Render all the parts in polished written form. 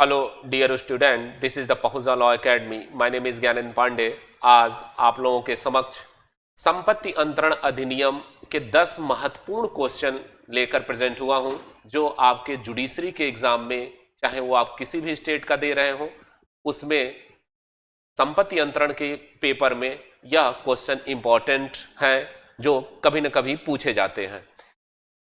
Hello dear student, this is the Pahuja law academy. My name is Gyanendra Pandey. आज आप लोगों के समक्ष संपत्ति अंतरण अधिनियम के 10 महत्वपूर्ण क्वेश्चन लेकर प्रेजेंट हुआ हूं, जो आपके जुडिशरी के एग्जाम में, चाहे वो आप किसी भी स्टेट का दे रहे हो, उसमें संपत्ति अंतरण के पेपर में यह क्वेश्चन इंपॉर्टेंट हैं, जो कभी न कभी पूछे जाते हैं।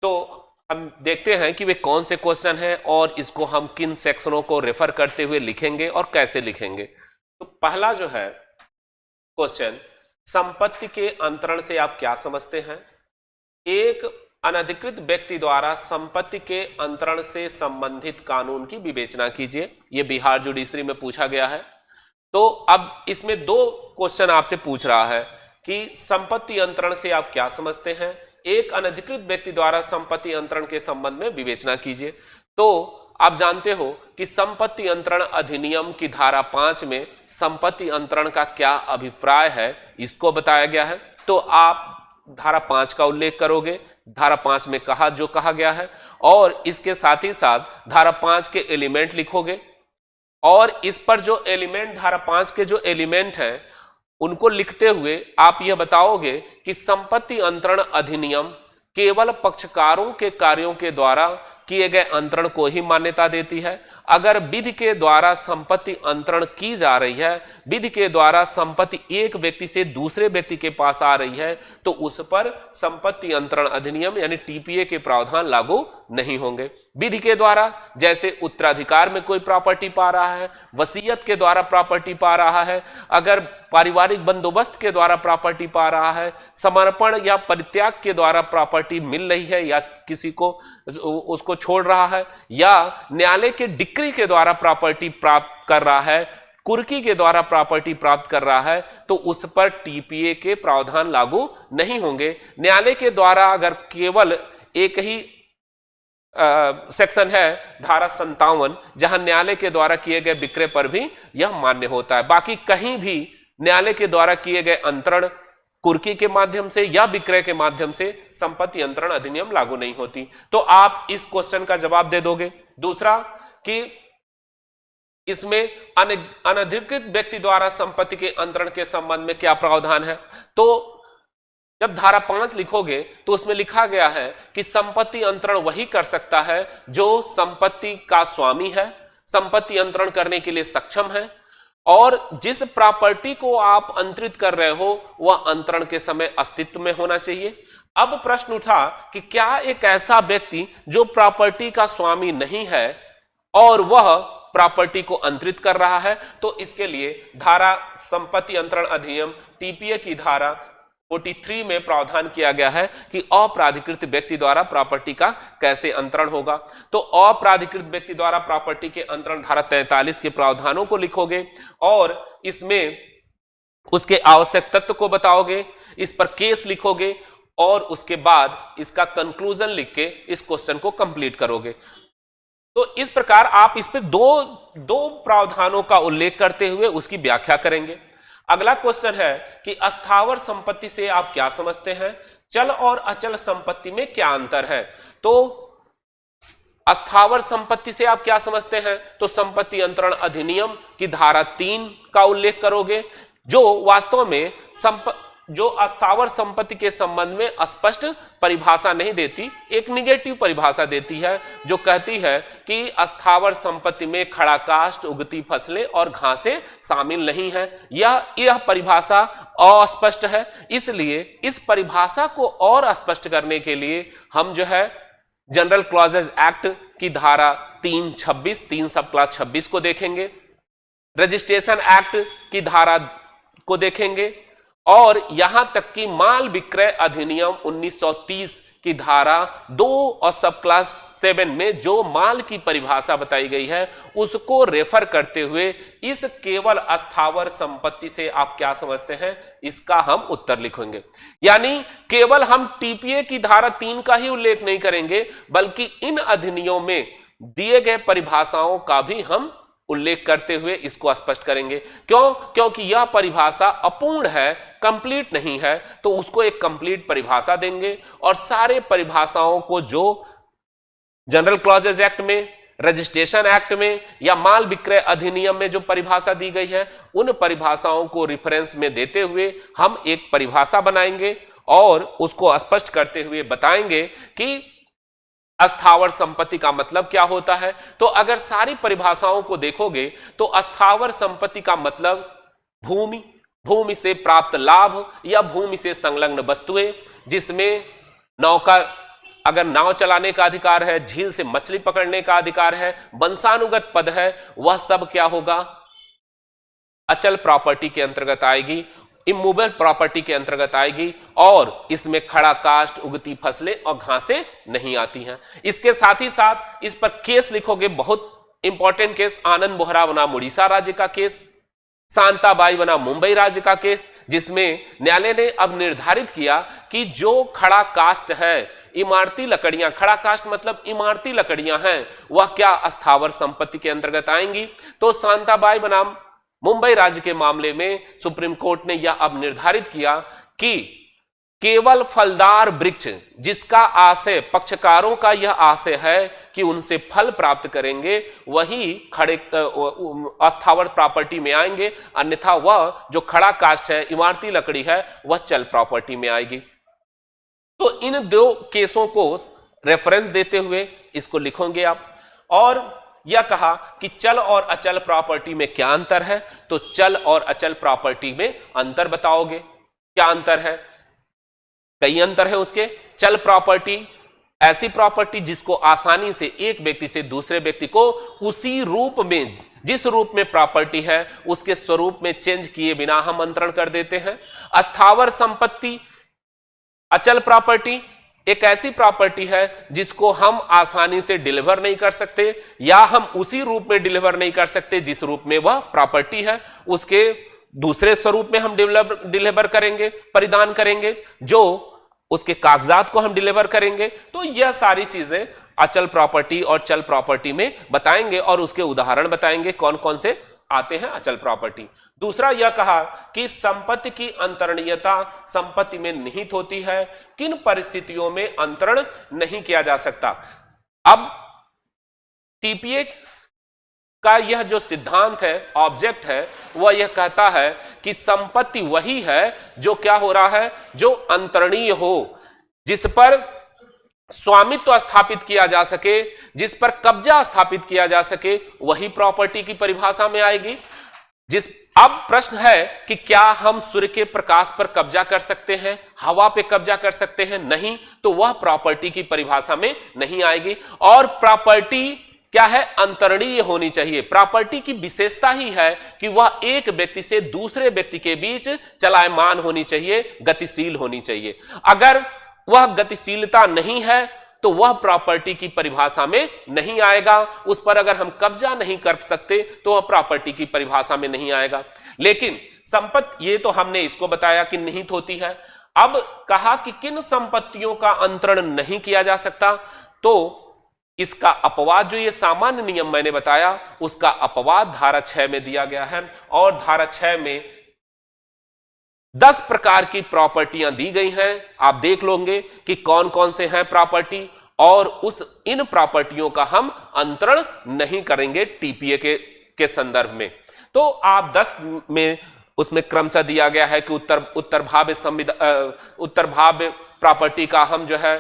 तो हम देखते हैं कि वे कौन से क्वेश्चन हैं और इसको हम किन सेक्शनों को रेफर करते हुए लिखेंगे और कैसे लिखेंगे। तो पहला जो है क्वेश्चन, संपत्ति के अंतरण से आप क्या समझते हैं? एक अनधिकृत व्यक्ति द्वारा संपत्ति के अंतरण से संबंधित कानून की विवेचना कीजिए। यह बिहार जुडिशरी में पूछा गया है। तो अब इसमें 2 क्वेश्चन आपसे पूछ रहा है कि संपत्ति अंतरण से आप क्या समझते हैं, एक अनधिकृत व्यक्ति द्वारा संपत्ति अंतरण के संबंध में विवेचना कीजिए। तो आप जानते हो कि संपत्ति अंतरण अधिनियम की धारा 5 में संपत्ति अंतरण का क्या अभिप्राय है, इसको बताया गया है। तो आप धारा 5 का उल्लेख करोगे, धारा 5 में जो कहा गया है, और इसके साथ ही साथ धारा 5 के एलिमेंट लिखोगे। और इस पर जो एलिमेंट, धारा 5 के जो एलिमेंट हैं, उनको लिखते हुए आप यह बताओगे कि संपत्ति अंतरण अधिनियम केवल पक्षकारों के कार्यों के द्वारा किए गए अंतरण को ही मान्यता देती है। अगर विधि के द्वारा संपत्ति अंतरण की जा रही है, विधि के द्वारा संपत्ति एक व्यक्ति से दूसरे व्यक्ति के पास आ रही है, तो उस पर संपत्ति अंतरण अधिनियम यानी टीपीए के प्रावधान लागू नहीं होंगे। विधि के द्वारा जैसे उत्तराधिकार में कोई प्रॉपर्टी पा रहा है, वसीयत के द्वारा प्रॉपर्टी पा रहा है, अगर पारिवारिक बंदोबस्त के द्वारा प्रॉपर्टी पा रहा है, समर्पण या परित्याग के द्वारा प्रॉपर्टी मिल रही है या किसी को उसको छोड़ रहा है, या न्यायालय के डिक्री के द्वारा प्रॉपर्टी प्राप्त कर रहा है, कुर्की के द्वारा प्रॉपर्टी प्राप्त कर रहा है, तो उस पर टीपीए के प्रावधान लागू नहीं होंगे। न्यायालय के द्वारा अगर केवल एक ही सेक्शन है, धारा 57, जहां न्यायालय के द्वारा किए गए विक्रय पर भी यह मान्य होता है। बाकी कहीं भी न्यायालय के द्वारा किए गए अंतरण कुर्की के माध्यम से या विक्रय के माध्यम से संपत्ति अंतरण अधिनियम लागू नहीं होती। तो आप इस क्वेश्चन का जवाब दे दोगे। दूसरा कि इसमें अनधिकृत व्यक्ति द्वारा संपत्ति के अंतरण के संबंध में क्या प्रावधान है। तो जब धारा 5 लिखोगे तो उसमें लिखा गया है कि संपत्ति अंतरण वही कर सकता है जो संपत्ति का स्वामी है, संपत्ति अंतरण करने के लिए सक्षम है, और जिस प्रॉपर्टी को आप अंतरित कर रहे हो वह अंतरण के समय अस्तित्व में होना चाहिए। अब प्रश्न उठा कि क्या एक ऐसा व्यक्ति जो प्रॉपर्टी का स्वामी नहीं है और वह प्रॉपर्टी को अंतरित कर रहा है, तो इसके लिए धारा संपत्ति अंतरण अधिनियम टीपीए की धारा 43 में प्रावधान किया गया है कि अप्राधिकृत व्यक्ति द्वारा प्रॉपर्टी का कैसे अंतरण होगा। तो अप्राधिकृत व्यक्ति द्वारा प्रॉपर्टी के अंतरण धारा 43 के प्रावधानों को लिखोगे और इसमें उसके आवश्यक तत्व को बताओगे, इस पर केस लिखोगे और उसके बाद इसका कंक्लूजन लिख के इस क्वेश्चन को कंप्लीट करोगे। तो इस प्रकार आप इस पे दो प्रावधानों का उल्लेख करते हुए उसकी व्याख्या करेंगे। अगला क्वेश्चन है कि अस्थावर संपत्ति से आप क्या समझते हैं, चल और अचल संपत्ति में क्या अंतर है। तो अस्थावर संपत्ति से आप क्या समझते हैं, तो संपत्ति अंतरण अधिनियम की धारा 3 का उल्लेख करोगे, जो वास्तव में जो अस्थावर संपत्ति के संबंध में स्पष्ट परिभाषा नहीं देती, एक निगेटिव परिभाषा देती है, जो कहती है कि अस्थावर संपत्ति में खड़ा काष्ठ, उगती फसलें और घासें शामिल नहीं है। यह परिभाषा अस्पष्ट है। इसलिए इस परिभाषा को और स्पष्ट करने के लिए हम जो है जनरल क्लॉजेज एक्ट की धारा 3 सब क्लास 26 को देखेंगे, रजिस्ट्रेशन एक्ट की धारा को देखेंगे, और यहां तक कि माल विक्रय अधिनियम 1930 की धारा 2 और सब क्लास 7 में जो माल की परिभाषा बताई गई है उसको रेफर करते हुए इस केवल अस्थावर संपत्ति से आप क्या समझते हैं, इसका हम उत्तर लिखेंगे। यानी केवल हम टीपीए की धारा 3 का ही उल्लेख नहीं करेंगे, बल्कि इन अधिनियमों में दिए गए परिभाषाओं का भी हम उल्लेख करते हुए इसको स्पष्ट करेंगे। क्यों? क्योंकि यह परिभाषा अपूर्ण है, कंप्लीट नहीं है, तो उसको एक कंप्लीट परिभाषा देंगे और सारे परिभाषाओं को जो जनरल क्लॉजेज एक्ट में रजिस्ट्रेशन एक्ट में या माल विक्रय अधिनियम में जो परिभाषा दी गई है, उन परिभाषाओं को रिफरेंस में देते हुए हम एक परिभाषा बनाएंगे और उसको स्पष्ट करते हुए बताएंगे कि अस्थावर संपत्ति का मतलब क्या होता है। तो अगर सारी परिभाषाओं को देखोगे तो अस्थावर संपत्ति का मतलब भूमि, भूमि से प्राप्त लाभ या भूमि से संलग्न वस्तुएं, जिसमें नौका, अगर नाव चलाने का अधिकार है, झील से मछली पकड़ने का अधिकार है, वंशानुगत पद है, वह सब क्या होगा, अचल प्रॉपर्टी के अंतर्गत आएगी, इमूवेबल प्रॉपर्टी के अंतर्गत आएगी। और इसमें खड़ा काष्ठ, उगती फसलें और घासें नहीं आती हैं। इसके साथ ही साथ इस पर केस लिखोगे, बहुत इंपॉर्टेंट केस, आनंद बोहरा बनाम उड़ीसा राज्य का केस, शांताबाई बनाम मुंबई राज्य का केस, जिसमें न्यायालय ने अब निर्धारित किया कि जो खड़ा काष्ठ है, इमारती लकड़ियां, खड़ा काष्ठ मतलब इमारती लकड़ियां हैं, वह क्या अस्थावर संपत्ति के अंतर्गत आएंगी। तो शांताबाई बनाम मुंबई राज्य के मामले में सुप्रीम कोर्ट ने यह अब निर्धारित किया कि केवल फलदार वृक्ष, जिसका आशय, पक्षकारों का यह आशय है कि उनसे फल प्राप्त करेंगे, वही खड़े अस्थावर प्रॉपर्टी में आएंगे, अन्यथा वह जो खड़ा काष्ठ है, इमारती लकड़ी है, वह चल प्रॉपर्टी में आएगी। तो इन दो केसों को रेफरेंस देते हुए इसको लिखोगे आप। और यह कहा कि चल और अचल प्रॉपर्टी में क्या अंतर है, तो चल और अचल प्रॉपर्टी में अंतर बताओगे, क्या अंतर है। कई अंतर है उसके। चल प्रॉपर्टी ऐसी प्रॉपर्टी जिसको आसानी से एक व्यक्ति से दूसरे व्यक्ति को उसी रूप में, जिस रूप में प्रॉपर्टी है उसके स्वरूप में चेंज किए बिना हम अंतरण कर देते हैं। अस्थावर संपत्ति, अचल प्रॉपर्टी एक ऐसी प्रॉपर्टी है जिसको हम आसानी से डिलीवर नहीं कर सकते, या हम उसी रूप में डिलीवर नहीं कर सकते जिस रूप में वह प्रॉपर्टी है, उसके दूसरे स्वरूप में हम डिलीवर करेंगे, परिधान करेंगे, जो उसके कागजात को हम डिलीवर करेंगे। तो यह सारी चीजें अचल प्रॉपर्टी और चल प्रॉपर्टी में बताएंगे और उसके उदाहरण बताएंगे कौन कौन से आते हैं अचल प्रॉपर्टी। दूसरा यह कहा कि संपत्ति की अंतरणीयता संपत्ति में निहित होती है, किन परिस्थितियों में अंतरण नहीं किया जा सकता। अब टीपीए का यह जो सिद्धांत है, ऑब्जेक्ट है, वह यह कहता है कि संपत्ति वही है जो क्या हो रहा है, जो अंतरणीय हो, जिस पर स्वामित्व स्थापित किया जा सके, जिस पर कब्जा स्थापित किया जा सके, वही प्रॉपर्टी की परिभाषा में आएगी। अब प्रश्न है कि क्या हम सूर्य के प्रकाश पर कब्जा कर सकते हैं, हवा पे कब्जा कर सकते हैं? नहीं, तो वह प्रॉपर्टी की परिभाषा में नहीं आएगी। और प्रॉपर्टी क्या है, अंतरणीय होनी चाहिए। प्रॉपर्टी की विशेषता ही है कि वह एक व्यक्ति से दूसरे व्यक्ति के बीच चलायमान होनी चाहिए, गतिशील होनी चाहिए। अगर वह गतिशीलता नहीं है तो वह प्रॉपर्टी की परिभाषा में नहीं आएगा। उस पर अगर हम कब्जा नहीं कर सकते तो वह प्रॉपर्टी की परिभाषा में नहीं आएगा। लेकिन संपत्ति, ये तो हमने इसको बताया कि निहित होती है। अब कहा कि किन संपत्तियों का अंतरण नहीं किया जा सकता, तो इसका अपवाद, जो ये सामान्य नियम मैंने बताया, उसका अपवाद धारा 6 में दिया गया है। और धारा 6 में 10 प्रकार की प्रॉपर्टियां दी गई हैं। आप देख लोगे कि कौन कौन से हैं प्रॉपर्टी, और इन प्रॉपर्टियों का हम अंतरण नहीं करेंगे टीपीए के संदर्भ में। तो आप 10 में उसमें क्रमशः दिया गया है कि उत्तर भाव्य प्रॉपर्टी का हम जो है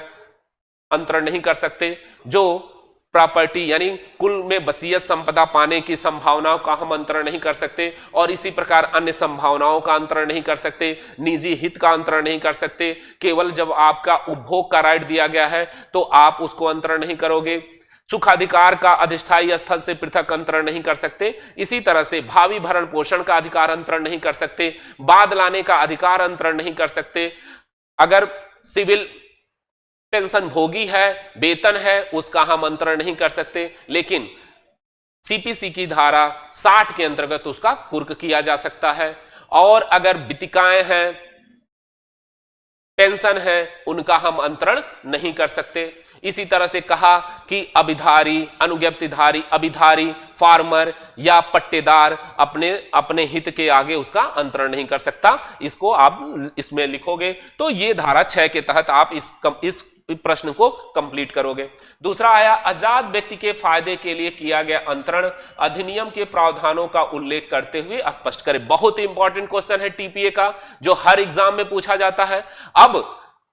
अंतरण नहीं कर सकते। जो प्रॉपर्टी यानी कुल में वसीयत संपदा पाने की संभावनाओं का हम अंतरण नहीं कर सकते, और इसी प्रकार अन्य संभावनाओं का अंतरण नहीं कर सकते, निजी हित का अंतरण नहीं कर सकते। केवल जब आपका उपभोग का राइट दिया गया है तो आप उसको अंतरण नहीं करोगे। सुखाधिकार का अधिष्ठायी स्थल से पृथक अंतरण नहीं कर सकते। इसी तरह से भावी भरण पोषण का अधिकार अंतरण नहीं कर सकते, बाद लाने का अधिकार अंतरण नहीं कर सकते। अगर सिविल पेंशन भोगी है, वेतन है, उसका हम अंतरण नहीं कर सकते, लेकिन सीपीसी की धारा 60 के अंतर्गत उसका कुर्क किया जा सकता है। और अगर वितिकाएं हैं, पेंशन है, उनका हम अंतरण नहीं कर सकते। इसी तरह से कहा कि अभिधारी, अनुज्ञप्तिधारी, अभिधारी, फार्मर या पट्टेदार अपने हित के आगे उसका अंतरण नहीं कर सकता। इसको आप इसमें लिखोगे तो ये धारा 6 के तहत आप इस प्रश्न को कंप्लीट करोगे। दूसरा आया, आजाद व्यक्ति के फायदे के लिए किया गया अंतरण अधिनियम के प्रावधानों का उल्लेख करते हुए स्पष्ट करें। बहुत ही इंपॉर्टेंट क्वेश्चन है टीपीए का, जो हर एग्जाम में पूछा जाता है। अब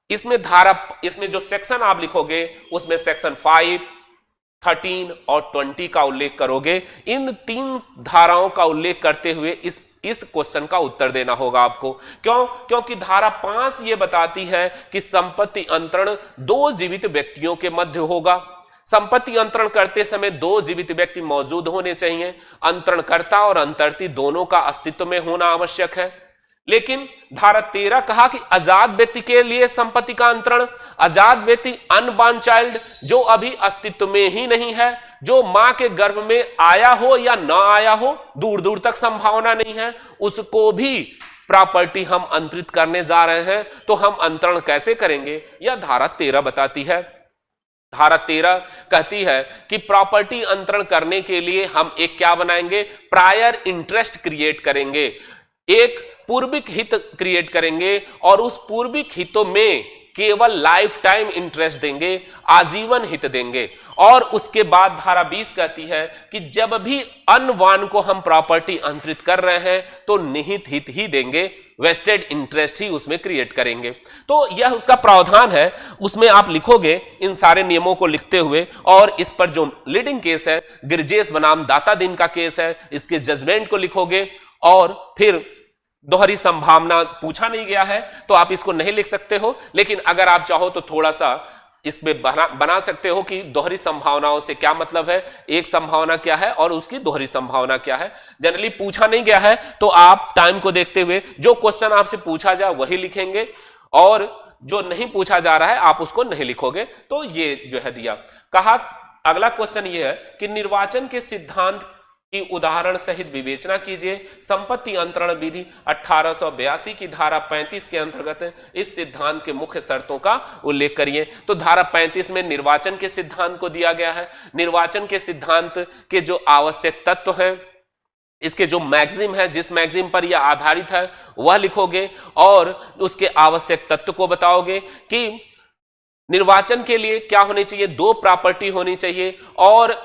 इसमें जो सेक्शन आप लिखोगे उसमें सेक्शन 5, 13 और 20 का उल्लेख करोगे। इन 3 धाराओं का उल्लेख करते हुए इस क्वेश्चन का उत्तर देना होगा आपको। क्यों? क्योंकि धारा 5 यह बताती है कि संपत्ति अंतरण 2 जीवित व्यक्तियों के मध्य होगा। संपत्ति अंतरण करते समय 2 जीवित व्यक्ति मौजूद होने चाहिए। अंतरणकर्ता और अंतर्ती दोनों का अस्तित्व में होना आवश्यक है। लेकिन धारा 13 कहा कि आजाद व्यक्ति के लिए संपत्ति का अंतरण, आजाद व्यक्ति अनबॉर्न चाइल्ड जो अभी अस्तित्व में ही नहीं है, जो मां के गर्भ में आया हो या ना आया हो, दूर दूर तक संभावना नहीं है, उसको भी प्रॉपर्टी हम अंतरित करने जा रहे हैं। तो हम अंतरण कैसे करेंगे, यह धारा 13 बताती है। धारा 13 कहती है कि प्रॉपर्टी अंतरण करने के लिए हम एक क्या बनाएंगे, प्रायर इंटरेस्ट क्रिएट करेंगे, एक पूर्विक हित क्रिएट करेंगे और उस पूर्विक हितों में केवल लाइफ टाइम इंटरेस्ट देंगे, आजीवन हित देंगे। और उसके बाद धारा 20 कहती है कि जब भी अनवान को हम प्रॉपर्टी अंतरित कर रहे हैं तो निहित हित ही देंगे, वेस्टेड इंटरेस्ट ही उसमें क्रिएट करेंगे। तो यह उसका प्रावधान है, उसमें आप लिखोगे इन सारे नियमों को लिखते हुए। और इस पर जो लीडिंग केस है गिरजेश बनाम दाता दिन का केस है, इसके जजमेंट को लिखोगे। और फिर दोहरी संभावना पूछा नहीं गया है तो आप इसको नहीं लिख सकते हो, लेकिन अगर आप चाहो तो थोड़ा सा इसमें बना सकते हो कि दोहरी संभावनाओं से क्या मतलब है, एक संभावना क्या है और उसकी दोहरी संभावना क्या है। जनरली पूछा नहीं गया है तो आप टाइम को देखते हुए जो क्वेश्चन आपसे पूछा जाए वही लिखेंगे, और जो नहीं पूछा जा रहा है आप उसको नहीं लिखोगे। तो ये जो है दिया। कहा अगला क्वेश्चन ये है कि निर्वाचन के सिद्धांत की उदाहरण सहित विवेचना कीजिए। संपत्ति अंतरण विधि 1882 की धारा 35 के अंतर्गत इस सिद्धांत के मुख्य शर्तों का उल्लेख करिए। तो धारा 35 में निर्वाचन के सिद्धांत को दिया गया है। निर्वाचन के सिद्धांत के जो आवश्यक तत्व हैं, इसके जो मैक्सिम है, जिस मैक्सिम पर यह आधारित है वह लिखोगे और उसके आवश्यक तत्व को बताओगे कि निर्वाचन के लिए क्या होनी चाहिए, 2 प्रॉपर्टी होनी चाहिए और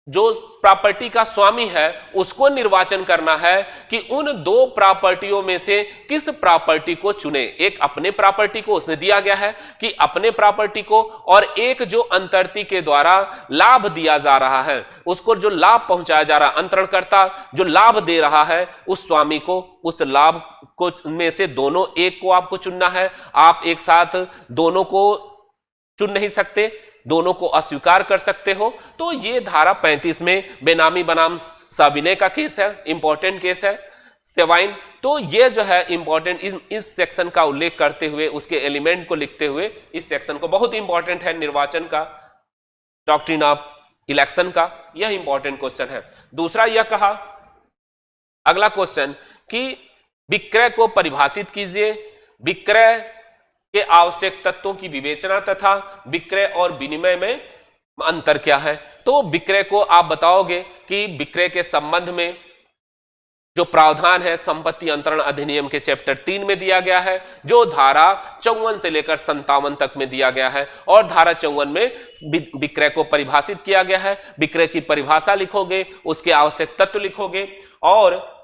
जो प्रॉपर्टी का स्वामी है उसको निर्वाचन करना है कि उन 2 प्रॉपर्टियों में से किस प्रॉपर्टी को चुने। एक अपने प्रॉपर्टी को उसने दिया गया है कि अपने प्रॉपर्टी को, और एक जो अंतर्ती के द्वारा लाभ दिया जा रहा है उसको जो लाभ पहुंचाया जा रहा है, अंतरणकर्ता जो लाभ दे रहा है उस स्वामी को, उस लाभ को में से दोनों एक को आपको चुनना है। आप एक साथ दोनों को चुन नहीं सकते, दोनों को अस्वीकार कर सकते हो। तो ये धारा 35 में बेनामी बनाम सविनय का केस है, इंपॉर्टेंट केस है, सेवाइन। तो ये जो है इंपॉर्टेंट, इस सेक्शन का उल्लेख करते हुए, उसके एलिमेंट को लिखते हुए इस सेक्शन को, बहुत इंपॉर्टेंट है निर्वाचन का, डॉक्ट्रिन ऑफ इलेक्शन का, यह इंपॉर्टेंट क्वेश्चन है। दूसरा यह कहा, अगला क्वेश्चन कि विक्रय को परिभाषित कीजिए। विक्रय के आवश्यक तत्वों की विवेचना तथा विक्रय और विनिमय में अंतर क्या है। तो विक्रय को आप बताओगे कि विक्रय के संबंध में जो प्रावधान है संपत्ति अंतरण अधिनियम के चैप्टर 3 में दिया गया है, जो धारा 54 से लेकर 57 तक में दिया गया है। और धारा 54 में विक्रय को परिभाषित किया गया है। विक्रय की परिभाषा लिखोगे, उसके आवश्यक तत्व लिखोगे और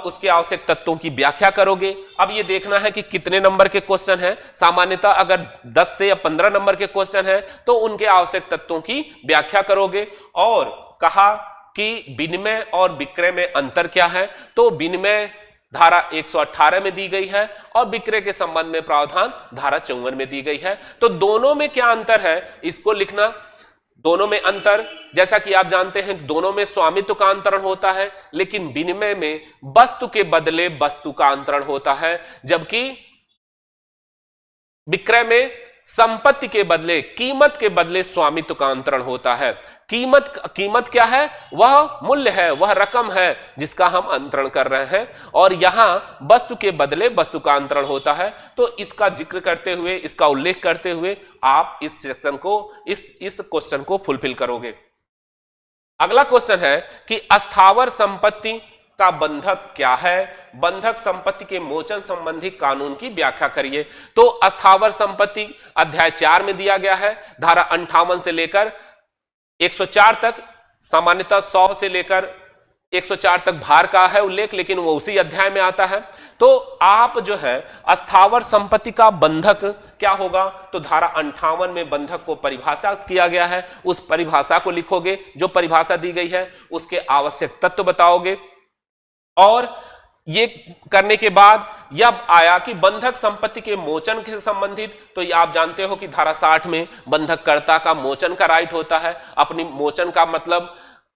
उसके आवश्यक तत्वों की व्याख्या करोगे। अब ये देखना है कि कितने नंबर के क्वेश्चन है। सामान्यतः अगर 10 से या 15 नंबर के क्वेश्चन है तो उनके आवश्यक तत्वों की व्याख्या करोगे। और कहा कि विनिमय और विक्रय में अंतर क्या है। तो विनिमय धारा 118 में दी गई है और विक्रय के संबंध में प्रावधान धारा 54 में दी गई है। तो दोनों में क्या अंतर है इसको लिखना। दोनों में अंतर, जैसा कि आप जानते हैं दोनों में स्वामित्व का अंतरण होता है, लेकिन विनिमय में वस्तु के बदले वस्तु का अंतरण होता है, जबकि विक्रय में संपत्ति के बदले, कीमत के बदले स्वामित्व का अंतरण होता है। कीमत क्या है, वह मूल्य है, वह रकम है जिसका हम अंतरण कर रहे हैं, और यहां वस्तु के बदले वस्तु का अंतरण होता है। तो इसका जिक्र करते हुए, इसका उल्लेख करते हुए आप इस सेक्शन को, इस क्वेश्चन को फुलफिल करोगे। अगला क्वेश्चन है कि अस्थावर संपत्ति का बंधक क्या है। बंधक संपत्ति के मोचन संबंधी कानून की व्याख्या करिए। तो अस्थावर संपत्ति अध्याय 4 में दिया गया है, धारा 58 से लेकर 104 तक, सामान्यतः 100 से लेकर 104 तक भार का है उल्लेख, लेकिन वो उसी अध्याय में आता है। तो आप जो है अस्थावर संपत्ति का बंधक क्या होगा, तो धारा 58 में बंधक को परिभाषा किया गया है, उस परिभाषा को लिखोगे, जो परिभाषा दी गई है उसके आवश्यक तत्व बताओगे। और ये करने के बाद यह आया कि बंधक संपत्ति के मोचन से संबंधित, तो ये आप जानते हो कि धारा 60 में बंधककर्ता का मोचन का राइट होता है। अपनी मोचन का मतलब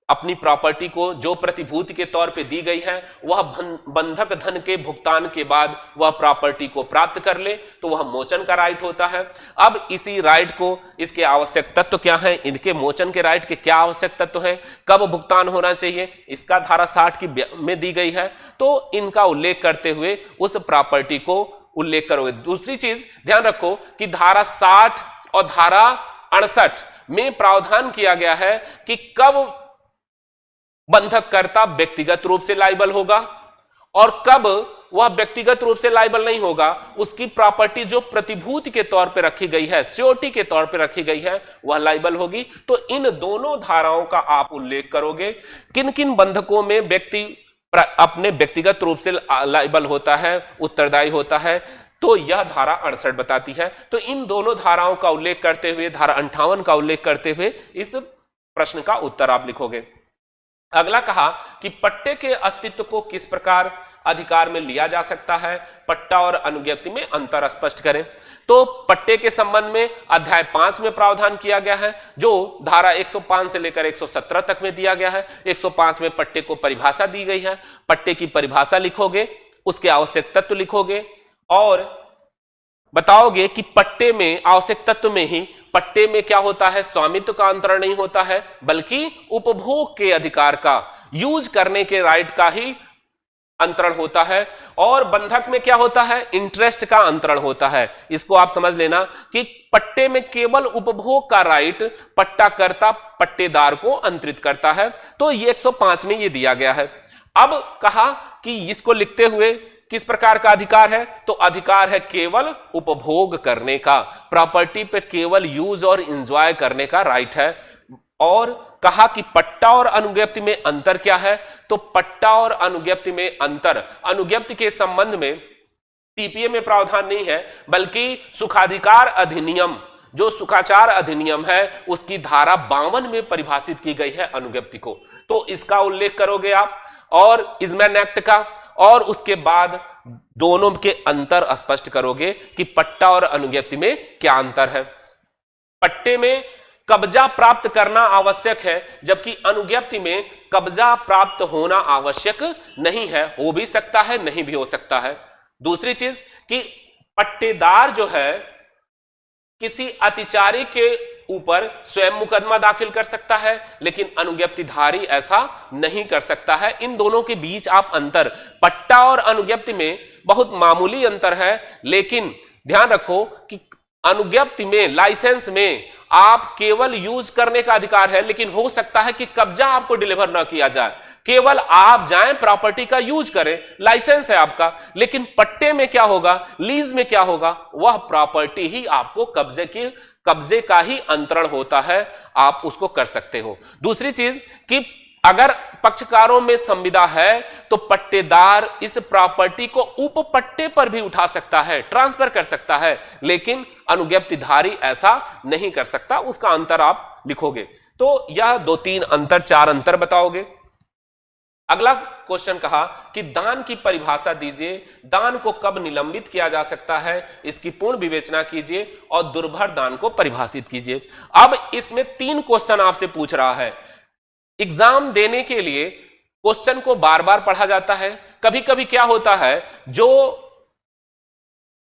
अपनी प्रॉपर्टी को जो प्रतिभूति के तौर पे दी गई है वह बंधक धन के भुगतान के बाद वह प्रॉपर्टी को प्राप्त कर ले, तो वह मोचन का राइट होता है। अब इसी राइट को, इसके आवश्यक तत्व क्या है, इनके मोचन के राइट के क्या आवश्यक तत्व हैं, कब भुगतान होना चाहिए, इसका धारा 60 की में दी गई है। तो इनका उल्लेख करते हुए उस प्रॉपर्टी को उल्लेख करोगे। दूसरी चीज ध्यान रखो कि धारा 60 और धारा 68 में प्रावधान किया गया है कि कब बंधककर्ता व्यक्तिगत रूप से लायबल होगा और कब वह व्यक्तिगत रूप से लायबल नहीं होगा। उसकी प्रॉपर्टी जो प्रतिभूति के तौर पर रखी गई है, सिक्योरिटी के तौर पर रखी गई है, वह लायबल होगी। तो इन दोनों धाराओं का आप उल्लेख करोगे, किन किन बंधकों में व्यक्ति अपने व्यक्तिगत रूप से लायबल होता है, उत्तरदायी होता है। तो यह धारा 68 बताती है। तो इन दोनों धाराओं का उल्लेख करते हुए, धारा 58 का उल्लेख करते हुए इस प्रश्न का उत्तर आप लिखोगे। अगला कहा कि पट्टे के अस्तित्व को किस प्रकार अधिकार में लिया जा सकता है, पट्टा और अनुज्ञप्ति में अंतर स्पष्ट करें। तो पट्टे के संबंध में अध्याय 5 में प्रावधान किया गया है, जो धारा 105 से लेकर 117 तक में दिया गया है। 105 में पट्टे को परिभाषा दी गई है, पट्टे की परिभाषा लिखोगे, उसके आवश्यक तत्व लिखोगे और बताओगे कि पट्टे में आवश्यक तत्व में ही पट्टे में क्या होता है, स्वामित्व का अंतरण नहीं होता है, बल्कि उपभोग के अधिकार का, यूज करने के राइट का ही अंतरण होता है। और बंधक में क्या होता है, इंटरेस्ट का अंतरण होता है। इसको आप समझ लेना कि पट्टे में केवल उपभोग का राइट पट्टाकर्ता पट्टेदार को अंतरित करता है। तो ये 105 में ये दिया गया है। अब कहा कि इसको लिखते हुए किस प्रकार का अधिकार है, तो अधिकार है केवल उपभोग करने का, प्रॉपर्टी पे केवल यूज और एंजॉय करने का राइट है। और कहा कि पट्टा और अनुज्ञप्ति में अंतर क्या है, तो पट्टा और अनुज्ञप्ति में अंतर, अनुज्ञप्ति के संबंध में टीपीए में प्रावधान नहीं है, बल्कि सुखाधिकार अधिनियम, जो सुखाचार अधिनियम है उसकी धारा 52 में परिभाषित की गई है अनुज्ञप्ति को। तो इसका उल्लेख करोगे आप, और इजमैन एक्ट का, और उसके बाद दोनों के अंतर स्पष्ट करोगे कि पट्टा और अनुज्ञप्ति में क्या अंतर है। पट्टे में कब्जा प्राप्त करना आवश्यक है, जबकि अनुज्ञप्ति में कब्जा प्राप्त होना आवश्यक नहीं है, हो भी सकता है नहीं भी हो सकता है। दूसरी चीज कि पट्टेदार जो है किसी अतिचारी के ऊपर स्वयं मुकदमा दाखिल कर सकता है, लेकिन अनुज्ञप्तिधारी ऐसा नहीं कर सकता है। इन दोनों के बीच आप अंतर, पट्टा और अनुज्ञप्ति में बहुत मामूली अंतर है, लेकिन ध्यान रखो कि अनुज्ञप्ति में, लाइसेंस में आप केवल यूज करने का अधिकार है, लेकिन हो सकता है कि कब्जा आपको डिलीवर ना किया जाए, केवल आप जाएं प्रॉपर्टी का यूज करें, लाइसेंस है आपका। लेकिन पट्टे में क्या होगा, लीज में क्या होगा, वह प्रॉपर्टी ही आपको कब्जे का ही अंतरण होता है, आप उसको कर सकते हो। दूसरी चीज कि अगर पक्षकारों में संविदा है तो पट्टेदार इस प्रॉपर्टी को उपपट्टे पर भी उठा सकता है, ट्रांसफर कर सकता है, लेकिन अनुज्ञप्तिधारी ऐसा नहीं कर सकता। उसका अंतर आप लिखोगे। तो यह 2-3 अंतर, 4 अंतर बताओगे। अगला क्वेश्चन कहा कि दान की परिभाषा दीजिए, दान को कब निलंबित किया जा सकता है, इसकी पूर्ण विवेचना कीजिए और दुर्भर दान को परिभाषित कीजिए। अब इसमें 3 क्वेश्चन आपसे पूछ रहा है। एग्जाम देने के लिए क्वेश्चन को बार बार पढ़ा जाता है। कभी कभी क्या होता है, जो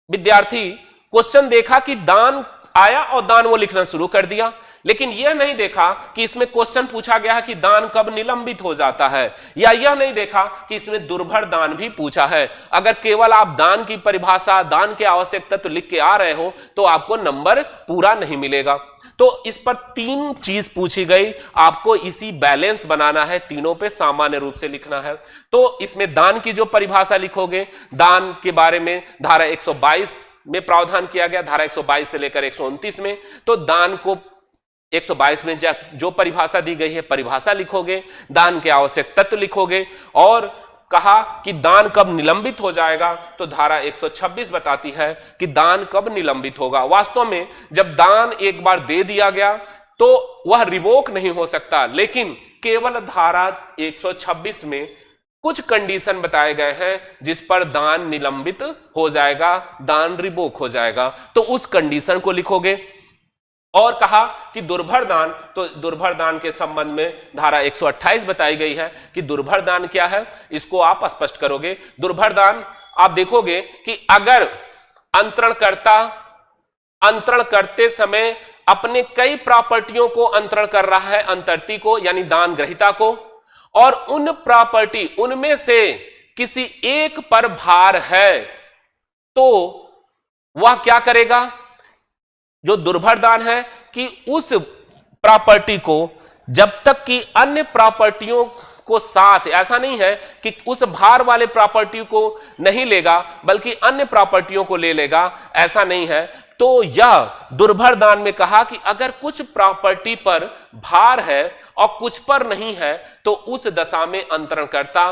विद्यार्थी क्वेश्चन देखा कि दान आया और दान वो लिखना शुरू कर दिया, लेकिन यह नहीं देखा कि इसमें क्वेश्चन पूछा गया है कि दान कब निलंबित हो जाता है, या यह नहीं देखा कि इसमें दुर्भर दान भी पूछा है। अगर केवल आप दान की परिभाषा, दान के आवश्यक तत्व लिख के आ रहे हो तो आपको नंबर पूरा नहीं मिलेगा। तो इस पर तीन चीज पूछी गई, आपको इसी बैलेंस बनाना है, तीनों पे सामान्य रूप से लिखना है। तो इसमें दान की जो परिभाषा लिखोगे, दान के बारे में धारा 122 में प्रावधान किया गया, धारा 122 से लेकर 129 में। तो दान को 122 में जो परिभाषा दी गई है, परिभाषा लिखोगे, दान के आवश्यक तत्व लिखोगे, और कहा कि दान कब निलंबित हो जाएगा, तो धारा 126 बताती है कि दान कब निलंबित होगा। वास्तव में जब दान एक बार दे दिया गया तो वह रिवोक नहीं हो सकता, लेकिन केवल धारा 126 में कुछ कंडीशन बताए गए हैं जिस पर दान निलंबित हो जाएगा, दान रिवोक हो जाएगा। तो उस कंडीशन को लिखोगे। और कहा कि दुर्भर दान, तो दुर्भर दान के संबंध में धारा 128 बताई गई है कि दुर्भर दान क्या है, इसको आप स्पष्ट करोगे। दुर्भर दान आप देखोगे कि अगर अंतरणकर्ता अंतरण करते समय अपने कई प्रॉपर्टियों को अंतरण कर रहा है, अंतर्ती को यानी दान ग्रहीता को, और उन प्रॉपर्टी उनमें से किसी एक पर भार है, तो वह क्या करेगा, जो दुर्भर दान है कि उस प्रॉपर्टी को जब तक कि अन्य प्रॉपर्टियों को साथ, ऐसा नहीं है कि उस भार वाले प्रॉपर्टी को नहीं लेगा बल्कि अन्य प्रॉपर्टियों को ले लेगा, ऐसा नहीं है। तो यह दुर्भर दान में कहा कि अगर कुछ प्रॉपर्टी पर भार है और कुछ पर नहीं है, तो उस दशा में अंतरणकर्ता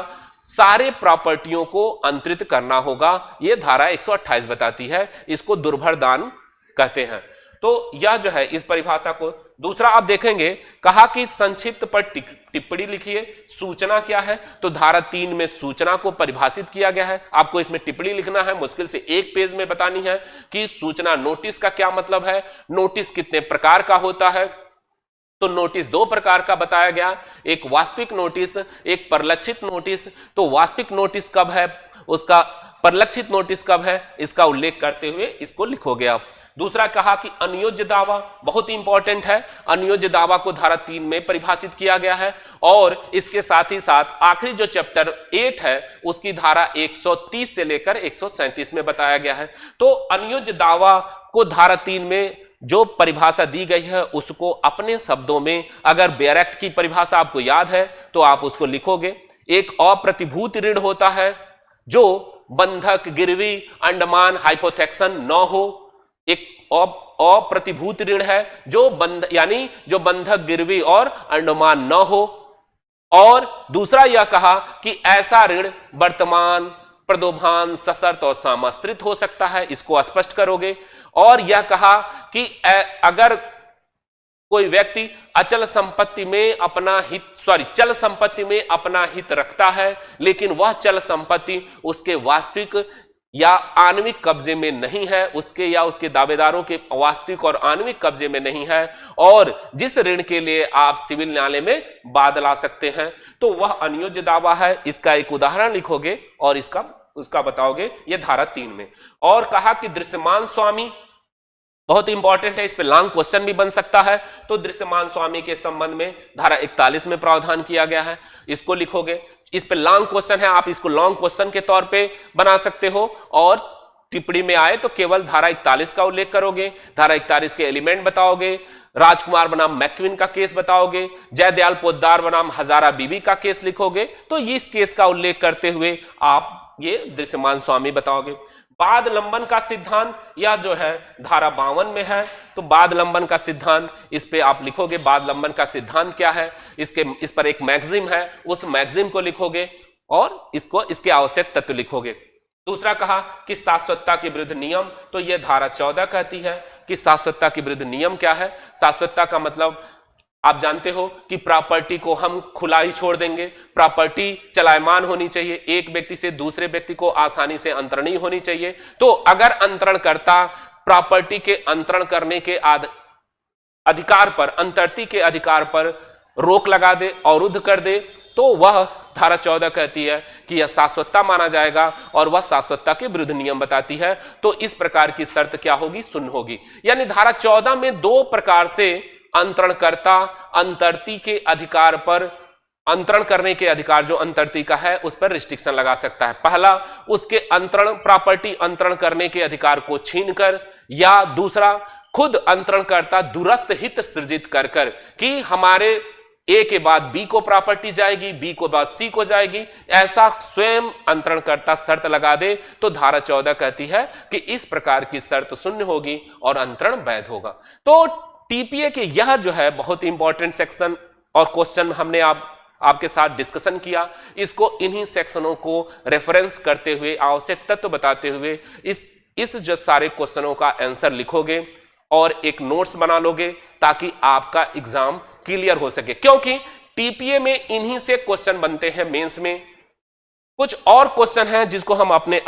सारे प्रॉपर्टियों को अंतरित करना होगा। यह धारा 128 बताती है, इसको दुर्भर दान कहते हैं। तो यह जो है इस परिभाषा को। दूसरा आप देखेंगे, कहा कि संक्षिप्त पर टिप्पणी लिखिए। सूचना क्या है, तो धारा 3 में सूचना को परिभाषित किया गया है। आपको इसमें टिप्पणी लिखना है, मुश्किल से एक पेज में बतानी है कि सूचना नोटिस का क्या मतलब है, नोटिस कितने प्रकार का होता है। तो नोटिस दो प्रकार का बताया गया, एक वास्तविक नोटिस, एक परिलक्षित नोटिस। तो वास्तविक नोटिस कब है, उसका परिलक्षित नोटिस कब है, इसका उल्लेख करते हुए इसको लिखोगे आप। दूसरा कहा कि अनुयोज्य दावा बहुत इंपॉर्टेंट है। अनुयोज्य दावा को धारा 3 में परिभाषित किया गया है, और इसके साथ ही साथ आखिरी जो चैप्टर 8 है उसकी धारा 130 से लेकर 137 में बताया गया है। तो अनुयोज्य दावा को धारा 3 में जो परिभाषा दी गई है उसको अपने शब्दों में, अगर बेयरैक्ट की परिभाषा आपको याद है तो आप उसको लिखोगे। एक अप्रतिभूत ऋण होता है जो बंधक, गिरवी, अंडमान, हाइपोथेक्सन न हो। एक अप्रतिभूत ऋण है जो यानी जो बंधक, गिरवी और अंडमान न हो। और दूसरा यह कहा कि ऐसा ऋण वर्तमान, प्रदोभान, सशर्त और सामाश्रित हो सकता है, इसको स्पष्ट करोगे। और यह कहा कि अगर कोई व्यक्ति अचल संपत्ति में अपना हित, चल संपत्ति में अपना हित रखता है, लेकिन वह चल संपत्ति उसके वास्तविक या आणविक कब्जे में नहीं है, उसके या उसके दावेदारों के वास्तविक और आणविक कब्जे में नहीं है, और जिस ऋण के लिए आप सिविल न्यायालय में वाद ला सकते हैं, तो वह अनुयोज्य दावा है। इसका एक उदाहरण लिखोगे और उसका बताओगे, यह धारा 3 में। और कहा कि दृश्यमान स्वामी बहुत इंपॉर्टेंट है, इस पे लॉन्ग क्वेश्चन भी बन सकता है। तो दृश्यमान स्वामी के संबंध में धारा 41 में प्रावधान किया गया है, इसको लिखोगे। इस पे लॉन्ग क्वेश्चन है, आप इसको लॉन्ग क्वेश्चन के तौर पे बना सकते हो, और टिप्पणी में आए तो केवल धारा 41 का उल्लेख करोगे, धारा 41 के एलिमेंट बताओगे, राजकुमार बनाम मैक्विन का केस बताओगे, जयदयाल पोद्दार बनाम हजारा बीबी का केस लिखोगे। तो इस केस का उल्लेख करते हुए आप ये दृश्यमान स्वामी बताओगे। बाद लंबन का सिद्धांत यह जो है धारा 52 में है। तो बाद लंबन का सिद्धांत, इस पे आप लिखोगे बाद लंबन का सिद्धांत क्या है, इस पर एक मैगजीम है, उस मैगजीम को लिखोगे और इसके आवश्यक तत्व लिखोगे। दूसरा कहा कि शाश्वतता के विरुद्ध नियम, तो यह धारा 14 कहती है कि शाश्वतता के विरुद्ध नियम क्या है। शाश्वतता का मतलब आप जानते हो कि प्रॉपर्टी को हम खुला ही छोड़ देंगे, प्रॉपर्टी चलायमान होनी चाहिए, एक व्यक्ति से दूसरे व्यक्ति को आसानी से अंतरणीय होनी चाहिए। तो अगर अंतरणकर्ता प्रॉपर्टी के अंतरण करने के अधिकार पर, अंतर्ती के अधिकार पर रोक लगा दे, अवरुद्ध कर दे, तो वह धारा 14 कहती है कि यह शाश्वतता माना जाएगा, और वह शाश्वतता के विरुद्ध नियम बताती है। तो इस प्रकार की शर्त क्या होगी, शून्य होगी। यानी धारा 14 में दो प्रकार से अंतरणकर्ता अंतर्ती के अधिकार पर, अंतरण करने के अधिकार जो अंतर्ती का है उस पर रिस्ट्रिक्शन लगा सकता है। पहला, उसके अंतरण प्रॉपर्टी अंतरण करने के अधिकार को छीनकर, या दूसरा खुद अंतरणकर्ता दूरस्थ हित सृजित कर कर कि हमारे ए के बाद बी को प्रॉपर्टी जाएगी, बी को बाद सी को जाएगी, ऐसा स्वयं अंतरणकर्ता शर्त लगा दे तो धारा 14 कहती है कि इस प्रकार की शर्त शून्य होगी और अंतरण वैध होगा। तो टीपीए के यह जो है बहुत इंपॉर्टेंट सेक्शन और क्वेश्चन हमने आपके साथ डिस्कशन किया। इसको इन्हीं सेक्शनों को रेफरेंस करते हुए, आवश्यक तत्व बताते हुए इस जो सारे क्वेश्चनों का आंसर लिखोगे और एक नोट्स बना लोगे ताकि आपका एग्जाम क्लियर हो सके, क्योंकि टीपीए में इन्हीं से क्वेश्चन बनते हैं मेंस में। कुछ और क्वेश्चन हैं जिसको हम अपने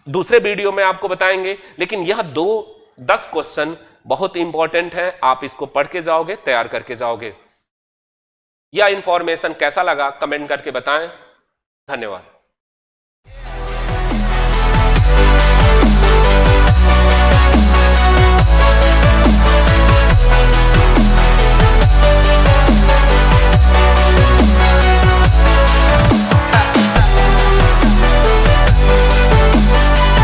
दूसरे वीडियो में आपको बताएंगे, लेकिन यह 10 क्वेश्चन बहुत इंपॉर्टेंट है। आप इसको पढ़ के जाओगे, तैयार करके जाओगे। यह इंफॉर्मेशन कैसा लगा कमेंट करके बताएं। धन्यवाद।